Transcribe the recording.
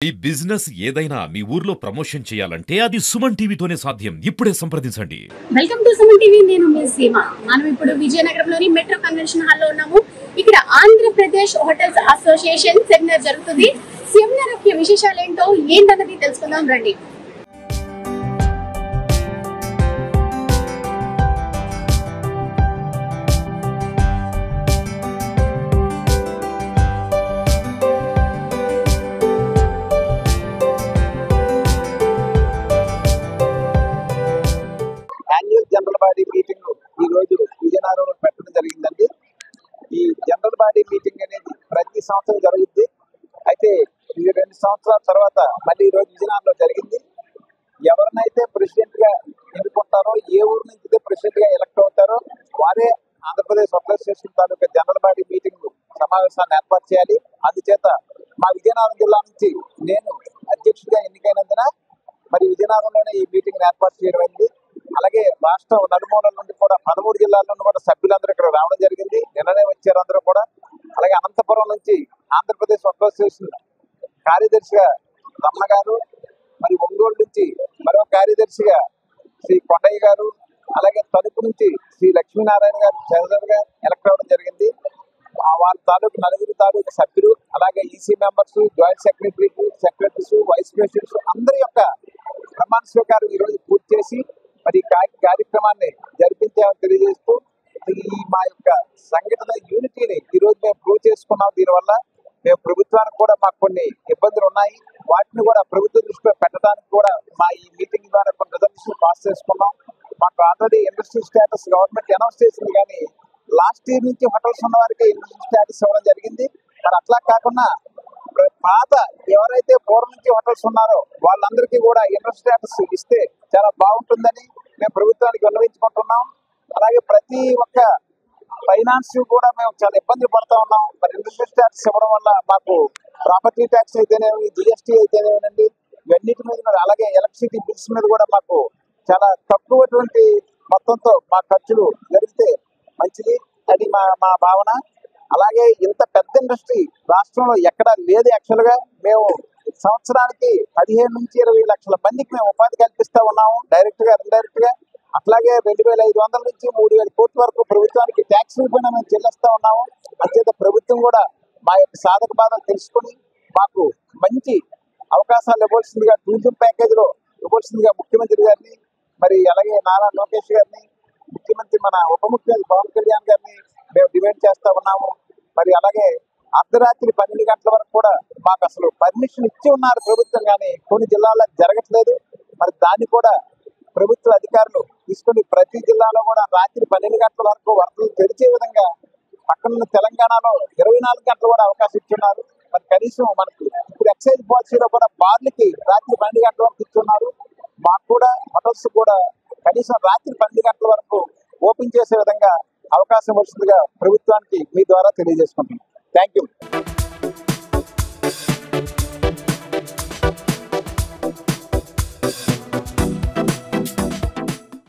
ఈ బిజినెస్ ఏదైనా మీ ఊర్లో ప్రమోషన్ చేయాలంటే అది సుమన్ టీవీతోనే సాధ్యం. ఇప్పుడే సంప్రదించండి. Welcome to Suman TV. నేను మీ సీమ. మనం ఇప్పుడు విజయనగరంలోని మెట్రో కన్వెన్షన్ హాల్లో ఉన్నాము. ఇక్కడ ఆంధ్రప్రదేశ్ హోటల్స్ అసోసియేషన్ సెమినార్ జరుగుతుంది. సెమినార్ యొక్క విశేషాలు ఏంటో ఏంటన్నది తెలుసుకుందాం రండి. జనరల్ బాడీ మీటింగ్ ఈ రోజు విజయనగరంలో పెట్టడం జరిగిందండి. ఈ జనరల్ బాడీ మీటింగ్ అనేది ప్రతి సంవత్సరం జరుగుద్ది. అయితే ఈ 2 సంవత్సరాల తర్వాత మళ్ళీ ఈ రోజు విజయనగరంలో జరిగింది. ఎవరినైతే ప్రెసిడెంట్ గా ఎన్నుకుంటారో, ఏ ఊరు నుంచి ప్రెసిడెంట్ గా ఎలక్ట్ అవుతారో వారే ఆంధ్రప్రదేశ్ అసోసియేషన్ తాలూకా జనరల్ బాడీ మీటింగ్ సమావేశాన్ని ఏర్పాటు చేయాలి. అందుచేత మా విజయనగరం జిల్లా నుంచి నేను అధ్యక్షుడిగా ఎన్నికైనందున మరి విజయనగరంలోనే ఈ మీటింగ్ ఏర్పాటు చేయడం అయింది. అలాగే రాష్ట్రం నలుమూలల నుండి కూడా 13 జిల్లాల నుండి కూడా సభ్యులందరూ ఇక్కడ రావడం జరిగింది. నిన్ననే వచ్చారు అందరూ కూడా. అలాగే అనంతపురం నుంచి ఆంధ్రప్రదేశ్ అసోసియేషన్ కార్యదర్శిగా రమణ గారు, మరి ఒంగోలు నుంచి మరో కార్యదర్శిగా శ్రీ కొండయ్య గారు, అలాగే తణుకు నుంచి శ్రీ లక్ష్మీనారాయణ గారు చౌదరిగా ఎలక్ట్ అవ్వడం జరిగింది. వారి తాలూకు 4 తాలూకు సభ్యులు, అలాగే EC members, joint secretaries, vice presidents అందరి యొక్క ప్రమాణ స్వీకారం ఈ రోజు పూర్తి చేసి మరి కార్యక్రమాన్ని జరిపించామని తెలియజేస్తూ ఈ మా యొక్క సంఘటన యూనిటీని ఈ రోజు మేము ప్రూవ్ చేసుకున్నాం. దీనివల్ల మేము ప్రభుత్వానికి కూడా మాకు కొన్ని ఇబ్బందులు ఉన్నాయి, వాటిని కూడా ప్రభుత్వ దృష్టిలో పెట్టడానికి కూడా మా ఈ మీటింగ్ ద్వారా కొన్ని రిజల్యూషన్ పాస్ చేసుకున్నాం. మాకు already industry status government announce చేసింది, కానీ లాస్ట్ ఇయర్ నుంచి హోటల్స్ ఉన్న వారికి ఇండస్ట్రీ స్టేటస్ ఇవ్వడం జరిగింది. మరి అట్లా కాకుండా పాత ఎవరైతే పూర్వం నుంచి హోటల్స్ ఉన్నారో వాళ్ళందరికీ కూడా ఇండస్ట్రీ స్టేటస్ ఇస్తే చాలా బాగుంటుందని మేము ప్రభుత్వానికి విన్నవించుకుంటున్నాం. అలాగే ప్రతి ఒక్క ఫైనాన్స్ కూడా మేము చాలా ఇబ్బందులు పడుతూ ఉన్నాం. మరి ఇండస్ట్రీ స్టాక్స్ ఇవ్వడం వల్ల మాకు ప్రాపర్టీ ట్యాక్స్ అయితేనేమి, జిఎస్టీ అయితేనేనండి, ఇవన్నిటి మీద, అలాగే ఎలక్ట్రిసిటీ బిల్స్ మీద కూడా మాకు చాలా తక్కువటువంటి మొత్తంతో మా ఖర్చులు జరిగితే మంచిది. అది మా భావన. అలాగే ఇంత పెద్ద ఇండస్ట్రీ రాష్ట్రంలో ఎక్కడా లేదు. యాక్చువల్గా మేము సంవత్సరానికి 15 నుంచి 20 లక్షల మందికి మేము ఉపాధి కల్పిస్తూ ఉన్నాము, డైరెక్ట్ గా ఇండైరెక్ట్ గా. అట్లాగే 2,500 నుంచి 3,000 కోట్ల వరకు ప్రభుత్వానికి ట్యాక్స్ రూపంగా మేము చెల్లిస్తూ ఉన్నాము. అంచేత ప్రభుత్వం కూడా మా యొక్క సాధక బాధలు తెలుసుకుని మాకు మంచి అవకాశాలు ఇవ్వాల్సిందిగా, టూరిజం ప్యాకేజీలో ఇవ్వాల్సిందిగా ముఖ్యమంత్రి గారిని, మరి అలాగే నారా లోకేష్ గారిని, ముఖ్యమంత్రి మన ఉప ముఖ్యమంత్రి పవన్ కళ్యాణ్ గారిని మేము డిమాండ్ చేస్తూ ఉన్నాము. మరి అలాగే అర్ధరాత్రి 12 గంటల వరకు కూడా మాకు అసలు పర్మిషన్ ఇచ్చి ఉన్నారు ప్రభుత్వం, కానీ కొన్ని జిల్లాల్లో జరగట్లేదు. మరి దాన్ని కూడా ప్రభుత్వ అధికారులు తీసుకుని ప్రతి జిల్లాలో కూడా రాత్రి 12 గంటల వరకు వరదలు తెరిచే విధంగా పక్కన తెలంగాణలో 24 గంటలు కూడా అవకాశం ఇచ్చున్నారు. మరి కనీసం మనకి ఇప్పుడు ఎక్సైజ్ పాలసీలో కూడా బార్లకి రాత్రి 12 గంటల వరకు ఇచ్చున్నారు. మాకు కూడా హోటల్స్ కూడా కనీసం రాత్రి 12 గంటల వరకు ఓపెన్ చేసే విధంగా అవకాశం వచ్చిందిగా ప్రభుత్వానికి మీ ద్వారా తెలియజేసుకుంటున్నాం. Thank you.